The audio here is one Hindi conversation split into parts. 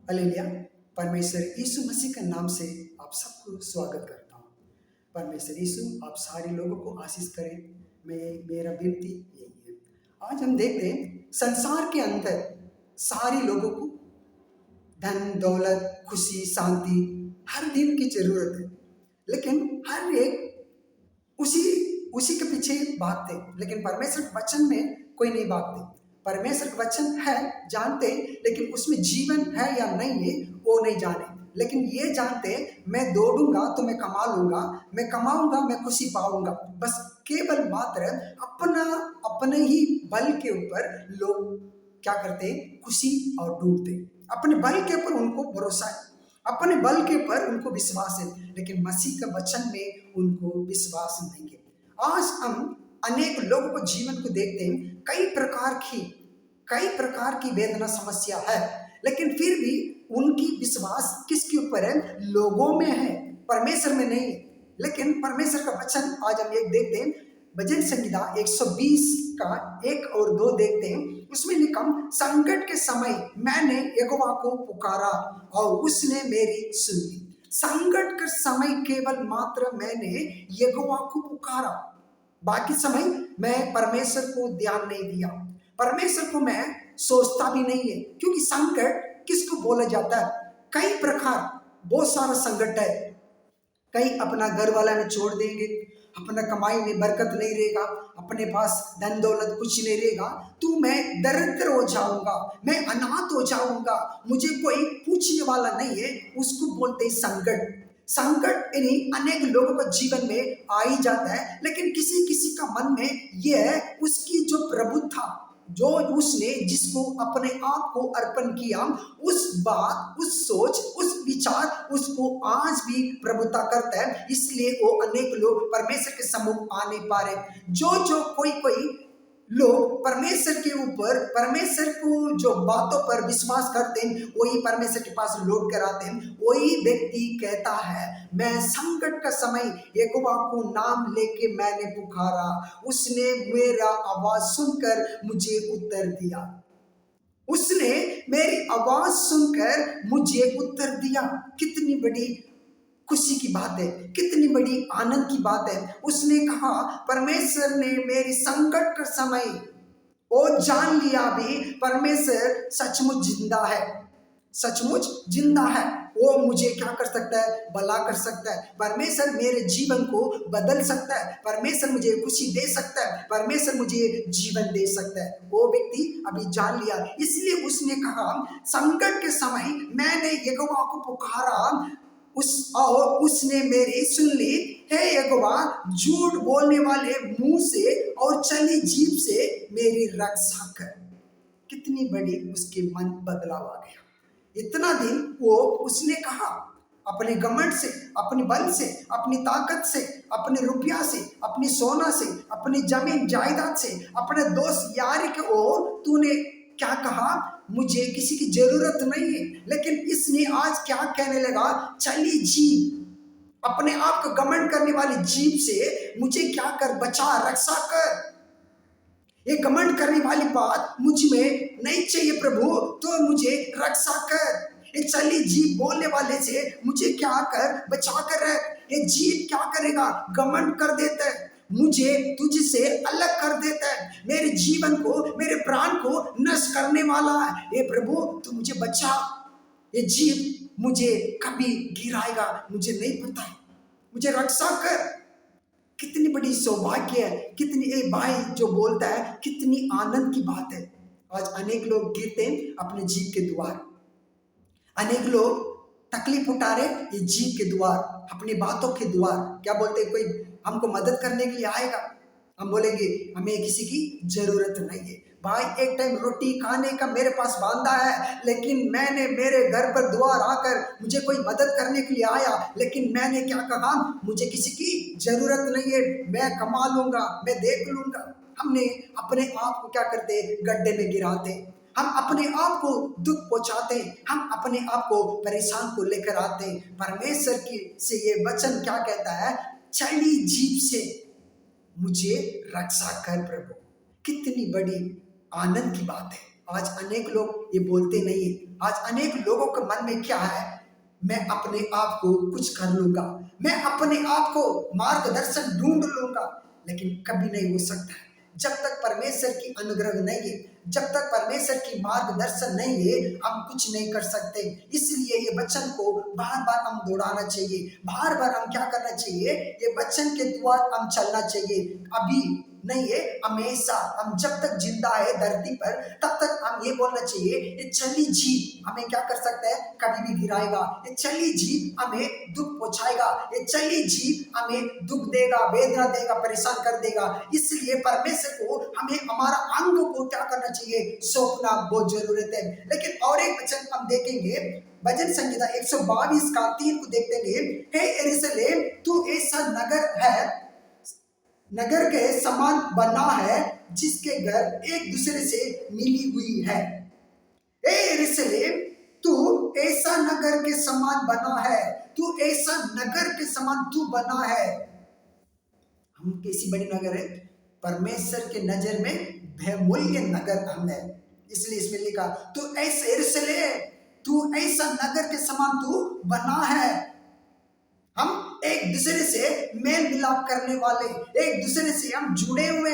हालेलुया। परमेश्वर यीशु मसीह के नाम से आप सबको स्वागत करता हूँ। परमेश्वर यीशु आप सारे लोगों को आशीष करें। मेरा विनती यही है। आज हम देखते हैं संसार के अंदर सारे लोगों को धन दौलत खुशी शांति हर दिन की जरूरत है, लेकिन हर एक उसी उसी के पीछे भागते, लेकिन परमेश्वर के वचन में कोई नहीं भागते। परमेश्वर का वचन है जानते, लेकिन उसमें जीवन है या नहीं है वो नहीं जाने, लेकिन ये जानते मैं दौड़ूंगा तो मैं कमा लूंगा, मैं कमाऊंगा मैं खुशी पाऊंगा। बस केवल मात्र अपने ही बल के ऊपर लोग क्या करते खुशी और ढूंढते, अपने बल के ऊपर उनको भरोसा है, अपने बल के ऊपर उनको विश्वास है, लेकिन मसीह का वचन में उनको विश्वास नहीं है। आज हम अनेक लोगों को जीवन को देखते हैं, कई प्रकार की वेदना समस्या है, लेकिन फिर भी उनकी विश्वास किसके ऊपर है? लोगों में है, परमेश्वर में नहीं। लेकिन परमेश्वर का वचन आज हम एक देखते हैं, भजन संहिता 120 का 1 और 2 देखते हैं। उसमें लिखा, संकट के समय मैंने यहोवा को पुकारा और उसने मेरी सुन ली। संकट के समय केवल मात्र मैंने यहोवा को पुकारा, बाकी समय मैं परमेश्वर को ध्यान नहीं दिया, परमेश्वर को मैं सोचता भी नहीं है। क्योंकि संकट किसको बोला जाता है? कई प्रकार, बहुत सारा संकट है। कई अपना घर वाला में छोड़ देंगे, अपना कमाई में बरकत नहीं रहेगा, अपने पास धन दौलत कुछ नहीं रहेगा, तो मैं दरिद्र हो जाऊंगा, मैं अनाथ हो जाऊंगा, मुझे कोई पूछने वाला नहीं है, उसको बोलते हैं संकट। संकट यानी अनेक लोगों को जीवन में आ ही जाता है, लेकिन किसी किसी का मन में यह उसकी जो प्रभु था, जो उसने जिसको अपने आप को अर्पण किया, उस बात, उस सोच, उस विचार उसको आज भी प्रभुता करता है। इसलिए वो अनेक लोग परमेश्वर के सम्मुख आ नहीं पा रहे। जो कोई लोग परमेश्वर के ऊपर, परमेश्वर को जो बातों पर विश्वास करते हैं, वही परमेश्वर के पास लौट कर आते हैं। वही व्यक्ति कहता है, मैं संकट का समय यहोवा को नाम लेके मैंने पुकारा, उसने मेरा आवाज सुनकर मुझे उत्तर दिया, उसने मेरी आवाज सुनकर मुझे उत्तर दिया। कितनी बड़ी खुशी की बात है, कितनी बड़ी आनंद की बात है। उसने कहा, परमेश्वर ने मेरी संकट का समय वो जान लिया भी, परमेश्वर सचमुच जिंदा है, सचमुच जिंदा है। वो मुझे क्या कर सकता है? भला कर सकता है। परमेश्वर मेरे जीवन को बदल सकता है, परमेश्वर मुझे खुशी दे सकता है, परमेश्वर मुझे जीवन दे सकता है। वो व्यक्ति अभी जान लिया, इसलिए उसने कहा, संकट के समय मैंने यहोवा को पुकारा और उसने मेरी सुन ली। हे यहोवा, झूठ बोलने वाले मुंह से और चली जीभ से मेरी रक्षा कर। कितनी बड़ी उसके मन बदलाव आ गया। इतना दिन वो उसने कहा, अपने घमंड से, अपने बल से, अपनी ताकत से, अपने रुपया से, अपनी सोना से, अपनी जमीन जायदाद से, अपने दोस्त यार के ओर तूने क्या कहा, मुझे किसी की जरूरत नहीं है। लेकिन इसने आज क्या कहने लगा, चली जीभ, अपने आप को घमंड करने वाली जीभ से मुझे क्या कर, बचा, रक्षा कर। ये घमंड करने वाली बात मुझ में नहीं चाहिए प्रभु, तो मुझे रक्षा कर। ये चली जीभ बोलने वाले से मुझे क्या कर, बचा कर रख। ये जीभ क्या करेगा? घमंड कर देता है, मुझे तुझसे अलग कर देता है, मेरे जीवन को, मेरे प्राण को नष्ट करने वाला है। ये प्रभु तू मुझे बचा, ये जीभ मुझे कभी गिराएगा मुझे नहीं पता, मुझे रक्षा कर। कितनी बड़ी सौभाग्य है, कितनी, एक भाई जो बोलता है, कितनी आनंद की बात है। आज अनेक लोग गिरते हैं अपने जीभ के द्वार, अनेक लोग तकलीफ उठा रहे ये जीभ के द्वार, अपनी बातों के द्वार। क्या बोलते हैं, कोई हमको मदद करने के लिए आएगा, हम बोलेंगे हमें किसी की जरूरत नहीं है। भाई एक टाइम रोटी खाने का मेरे पास बांधा है, लेकिन मैंने मेरे घर पर द्वार आकर मुझे कोई मदद करने के लिए आया, लेकिन मैंने क्या कहा, मुझे किसी की जरूरत नहीं है, मैं कमा लूंगा, मैं देख लूंगा। हमने अपने आप को क्या करते, गड्ढे में गिराते, हम अपने आप को दुख पहुंचाते, हम अपने आप को परेशान को लेकर आते। परमेश्वर की से ये वचन क्या कहता है, चली जीभ से मुझे रक्षा कर प्रभु। कितनी बड़ी आनंद की बात है। आज अनेक लोग ये बोलते नहीं है। आज अनेक लोगों के मन में क्या है, मैं अपने आप को कुछ कर लूंगा, मैं अपने आप को मार्गदर्शन ढूंढ लूंगा, लेकिन कभी नहीं हो सकता है जब तक परमेश्वर की अनुग्रह नहीं है, जब तक परमेश्वर की मार्गदर्शन नहीं है, हम कुछ नहीं कर सकते। इसलिए ये वचन को बार बार हम दोहराना चाहिए, बार बार हम क्या करना चाहिए, ये वचन के द्वारा हम चलना चाहिए। अभी नहीं है, हमेशा हम जब तक जिंदा है धरती पर तब तक हम ये बोलना चाहिए, ये चली जीव हमें क्या कर सकता है, कभी भी गिराएगा, ये चली जीव हमें दुख पहुंचाएगा, ये चली जीव हमें दुख देगा, वेदना देगा, परेशान कर देगा। इसलिए परमेश्वर को हमें हमारा अंग को क्या करना चाहिए, सौंपना बहुत जरूरत है। लेकिन और एक वचन हम देखेंगे, भजन संहिता 122 का 3 को देखेंगे, हे यरूशलेम तू ऐसा नगर है, नगर के समान बना है जिसके घर एक दूसरे से मिली हुई है। ए यरूशलेम तू ऐसा नगर के समान बना है, तू ऐसा नगर के समान तू बना है। हम कैसी बड़ी नगर है, परमेश्वर के नजर में बहुमूल्य नगर हम है। इसलिए इसमें लिखा तू ऐसा यरूशलेम तू ऐसा नगर के समान तू बना है। हम एक दूसरे से मेल मिलाप करने वाले, एक दूसरे से हम जुड़े हुए,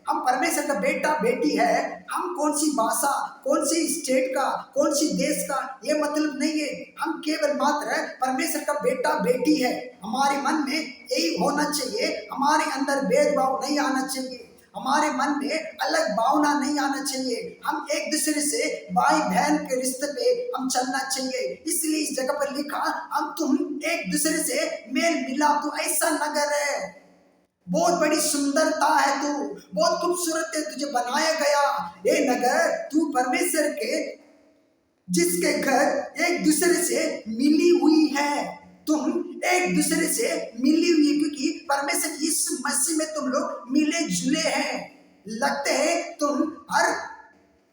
हम परमेश्वर का बेटा बेटी है। हम कौन सी भाषा, कौन सी स्टेट का, कौन सी देश का, ये मतलब नहीं है। हम केवल मात्र परमेश्वर का बेटा बेटी है। हमारे मन में यही होना चाहिए, हमारे अंदर भेदभाव नहीं आना चाहिए, हमारे मन में अलग भावना नहीं आना चाहिए। हम एक दूसरे से भाई बहन के रिश्ते पे हम चलना चाहिए। इसलिए इस जगह पर लिखा, हम तुम एक दूसरे से मेल मिला, तो ऐसा नगर है, बहुत बड़ी सुंदरता है, तू बहुत खूबसूरत है, तुझे बनाया गया ये नगर, तू परमेश्वर के जिसके घर एक दूसरे से मिली हुई है। तुम एक दूसरे से मिली हुई, क्योंकि परमेश्वर यीशु मसीह में तुम लोग मिले जुले हैं। लगते हैं तुम हर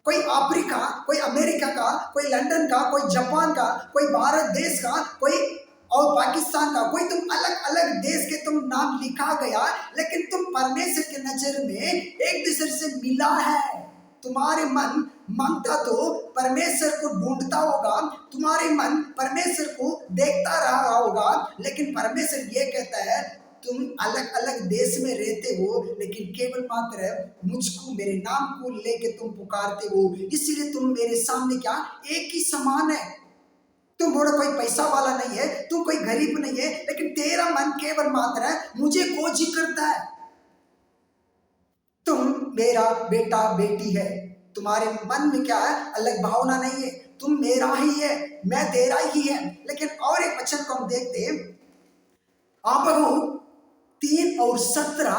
कोई अफ्रीका, कोई अमेरिका का, कोई लंदन का, कोई जापान का, कोई भारत देश का, कोई और पाकिस्तान का, कोई तुम अलग अलग देश के तुम नाम लिखा गया, लेकिन तुम परमेश्वर के नजर में एक दूसरे से मिला है। तुम्हारे मन मांगता तो परमेश्वर को ढूंढता होगा, तुम्हारे मन परमेश्वर को देखता रहा होगा, लेकिन परमेश्वर ये कहता है तुम अलग अलग देश में रहते हो, लेकिन केवल मात्र मुझको, मेरे नाम को लेके तुम पुकारते हो। इसीलिए तुम मेरे सामने क्या एक ही समान है। तुम बड़ा कोई पैसा वाला नहीं है, तुम कोई गरीब नहीं है, लेकिन तेरा मन केवल मात्र मुझे खोज करता है। तुम मेरा बेटा बेटी है, तुम्हारे मन में क्या है, अलग भावना नहीं है, तुम मेरा ही है, मैं तेरा ही है। लेकिन और एक वचन को हम देखते हैं, आबहू 3 और 17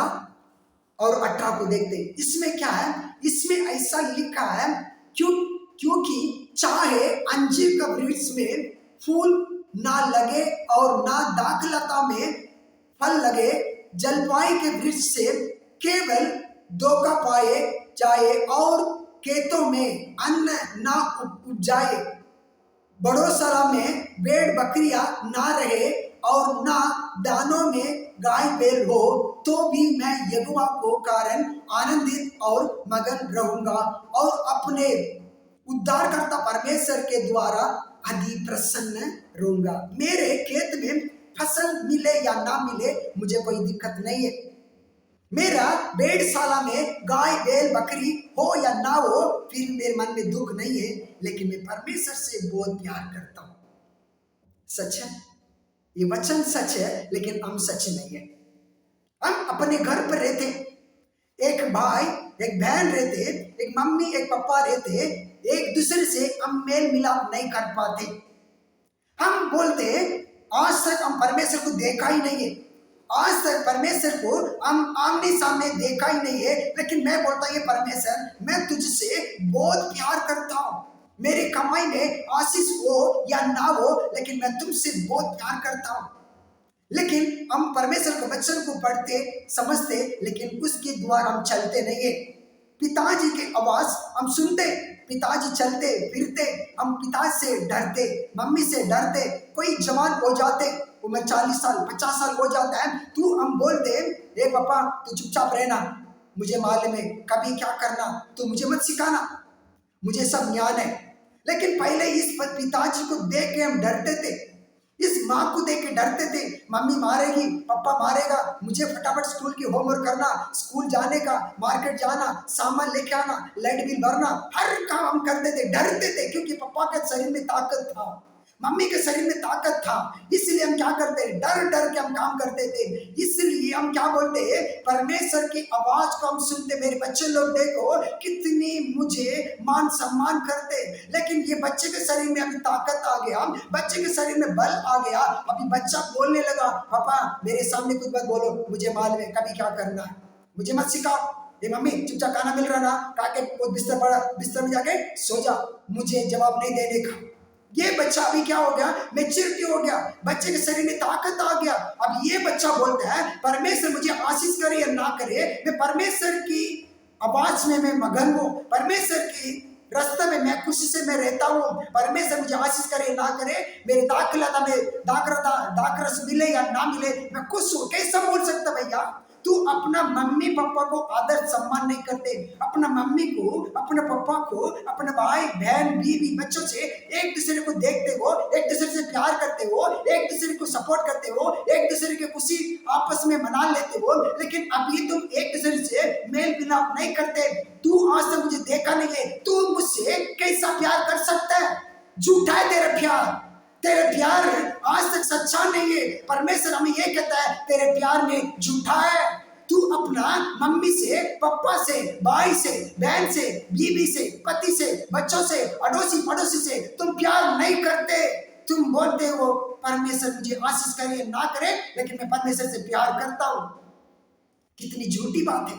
और 18 को देखते हैं। इसमें क्या है, इसमें ऐसा लिखा है, क्योंकि चाहे अंजीर का वृक्ष में फूल ना लगे और ना दाखलता में फल लगे, जलपाई के वृक्ष से केवल धोखा पाए जाए और खेतों में अन्न ना उपजाए, बड़ोसरा में भेड़ बकरियां ना रहे और ना दानों में गाय बैल हो, तो भी मैं यहोवा को कारण आनंदित और मगन रहूंगा और अपने उद्धारकर्ता परमेश्वर के द्वारा अति प्रसन्न रहूंगा। मेरे खेत में फसल मिले या ना मिले मुझे कोई दिक्कत नहीं है, मेरा भेड़शाला में गाय बैल बकरी हो या ना हो फिर मेरे मन में दुख नहीं है, लेकिन मैं परमेश्वर से बहुत प्यार करता हूं। सच है, ये वचन सच है, लेकिन हम सच नहीं है। हम अपने घर पर रहते, एक भाई एक बहन रहते, एक मम्मी एक पापा रहते, एक दूसरे से हम मेल मिलाप नहीं कर पाते। हम बोलते आज तक हम परमेश्वर को देखा ही नहीं है, आज तक परमेश्वर को हम आमने सामने देखा ही नहीं है, लेकिन मैं बोलता ये परमेश्वर मैं तुझसे बहुत प्यार करता हूँ, मेरी कमाई में आशीष हो या ना हो, लेकिन मैं तुमसे बहुत प्यार करता हूँ। लेकिन हम परमेश्वर के वचन को पढ़ते समझते, लेकिन उसके द्वारा हम चलते नहीं है। पिताजी की आवाज हम सुनते, पिताजी चलते फिरते, हम पिता से डरते, मम्मी से डरते। कोई जवान हो जाते, उम्र 40 साल 50 साल हो जाता है, तू हम बोलते ए पापा तू चुपचाप रहना, मुझे मालूम है कभी क्या करना, तू मुझे मत सिखाना। मुझे सब ज्ञान है। लेकिन पहले इस पिताजी को देख के हम डरते थे, इस माँ को देख के डरते थे, मम्मी मारेगी, पापा मारेगा, मुझे फटाफट स्कूल की होमवर्क करना, स्कूल जाने का, मार्केट जाना, सामान लेके आना, लाइट बिल भरना, हर काम हम करते थे, डरते थे, क्योंकि पापा के शरीर में ताकत था, मम्मी के शरीर में ताकत था। इसलिए हम क्या करते हैं, डर डर के हम काम करते थे। इसलिए हम क्या बोलते हैं, परमेश्वर की आवाज को हम सुनते। मेरे बच्चे लोग देखो कितनी मुझे मान सम्मान करते, लेकिन ये बच्चे के शरीर में अभी ताकत आ गया, बच्चे के शरीर में बल आ गया, अभी बच्चा बोलने लगा, पापा मेरे सामने कुछ मत बोलो, मुझे मालूम है कभी क्या करना है, मुझे मत सिखाओ। ये मम्मी चुपचाप खाना मिल रहा ना, काके बिस्तर पड़ा, बिस्तर में जाके सो जा, मुझे जवाब नहीं देने का। ये बच्चा अभी क्या हो गया, मैच्योरिटी हो गया, बच्चे के शरीर में ताकत आ गया। अब ये बच्चा बोलता है परमेश्वर मुझे आशीष करे या ना करे, मैं परमेश्वर की आवाज में मैं मगन हूँ, परमेश्वर की रास्ते में मैं खुशी से मैं रहता हूँ। परमेश्वर मुझे आशीष करे ना करे, मेरे दाखिला में दाखरस मिले या ना मिले, मैं खुश हूँ। कैसा बोल सकता भैया, तू अपना मम्मी पापा को आदर सम्मान नहीं करते, अपना मम्मी को, अपने पापा को, अपने भाई बहन बीवी बच्चों से एक दूसरे को देखते हो, एक दूसरे से प्यार करते हो, एक दूसरे को सपोर्ट करते हो, एक दूसरे की खुशी आपस में मना लेते हो, लेकिन अभी तुम एक दूसरे से मेल मिलाप नहीं करते। तू आज तक मुझे देखा नहीं है, तू मुझसे कैसा प्यार कर सकता है? झूठा है तेरा प्यार, तेरे प्यार आज तक सच्चा नहीं है। परमेश्वर हमें ये कहता है तेरे प्यार में झूठा है। तू अपना मम्मी से, पापा से, भाई से, बहन से, बीवी से, पति से, बच्चों से, अड़ोसी पड़ोसी से तुम प्यार नहीं करते। तुम बोलते हो परमेश्वर मुझे आशीष करे ना करे, लेकिन मैं परमेश्वर से प्यार करता हूं। कितनी झूठी बात है।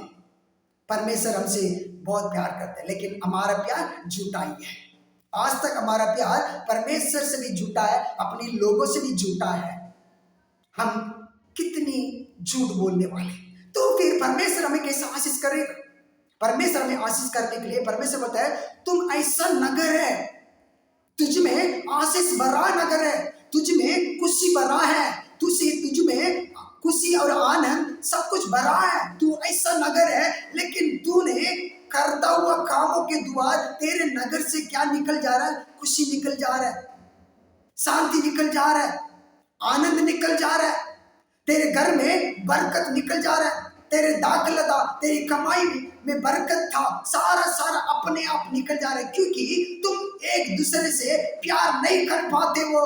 परमेश्वर हमसे बहुत प्यार करते हैं, लेकिन हमारा प्यार झूठा ही है। आज तक हमारा प्यार परमेश्वर से भी झूठा है, अपने लोगों से भी झूठा है। हम कितनी झूठ बोलने वाले। तो फिर परमेश्वर हमें कैसे आशीष करेगा? परमेश्वर हमें आशीष करने के लिए परमेश्वर कहता है तुम ऐसा नगर है, तुझ में आशीष भरा नगर है, तुझ में खुशी भरा है, तुझ में खुशी और आनंद सब कुछ भरा है। तू ऐसा नगर है, लेकिन तूने करता हुआ कामों के द्वार तेरे नगर से क्या निकल जा रहा है? खुशी निकल जा रहा है, शांति निकल जा रहा है, आनंद निकल जा रहा है, तेरे घर में बरकत निकल जा रहा है, तेरे दाखिला था, तेरी कमाई में बरकत था, सारा सारा अपने आप निकल जा रहा है, क्योंकि तुम एक दूसरे से प्यार नहीं कर पाते हो।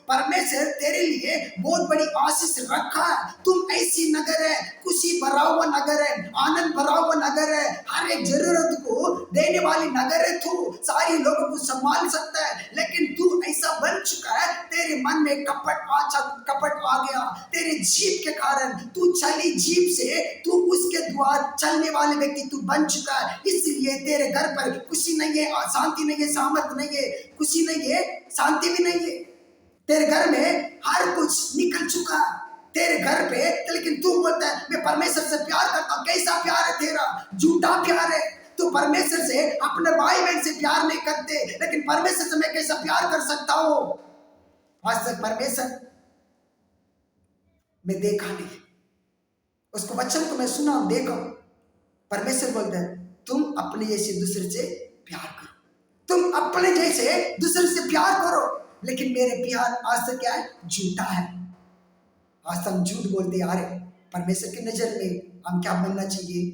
परमेश्वर तेरे लिए बहुत बड़ी आशीष रखा है। तुम ऐसी नगर है, खुशी भरा हुआ नगर है, आनंद भरा हुआ नगर है, हर एक जरूरत को देने वाली नगर है। तू सारी लोगों को संभाल सकता है, लेकिन तू ऐसा बन चुका है, तेरे मन में कपट आ गया, तेरे जीभ के कारण, तू चली जीभ से तू उसके द्वार चलने वाले व्यक्ति तू बन चुका है। इसलिए तेरे घर पर खुशी नहीं है, शांति नहीं है, सामर्थ नहीं है, खुशी नहीं है, शांति भी नहीं है। तेरे घर में हर कुछ निकल चुका है तेरे घर पे, लेकिन तू बोलता है मैं परमेश्वर से प्यार करता हूँ। कैसा प्यार है तेरा? झूठा प्यार है। तू परमेश्वर से, अपने भाई बहन से प्यार नहीं करते, लेकिन परमेश्वर से मैं कैसा प्यार कर सकता हूँ? आज तक परमेश्वर मैं देखा नहीं, उसको वचन को मैं सुना देखा। परमेश्वर बोलता है तुम अपने जैसे दूसरे से प्यार करो, तुम अपने जैसे दूसरे से प्यार करो, लेकिन मेरे प्यार आज तक क्या है? झूठा है। आज तक हम झूठ बोलते आ रहे। परमेश्वर की नजर में हम क्या बनना चाहिए?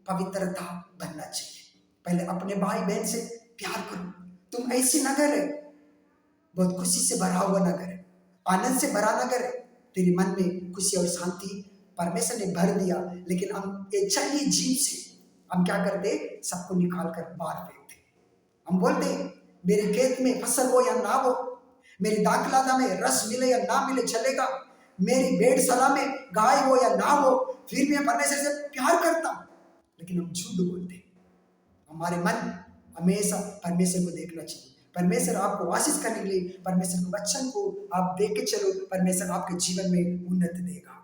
पवित्रता बनना चाहिए। पहले अपने भाई बहन से प्यार करो। तुम ऐसी नगर है, बहुत खुशी से भरा हुआ नगर है, आनंद से भरा नगर है, तेरे मन में खुशी और शांति परमेश्वर ने भर दिया, लेकिन हम एक चली जीव से हम क्या करते? सबको निकाल कर बाहर फेंकते। हम बोलते मेरे खेत में फसल हो या ना हो, मेरी दाखिला में रस मिले या ना मिले चलेगा, मेरी भेड़शाला में गाय हो या ना हो, फिर भी मैं परमेश्वर से प्यार करता हूं। लेकिन हम झूठ बोलते। हमारे मन हमेशा परमेश्वर को देखना चाहिए। परमेश्वर आपको आशीष करने के लिए परमेश्वर के वचन को आप देख के चलो, परमेश्वर आपके जीवन में उन्नति देगा।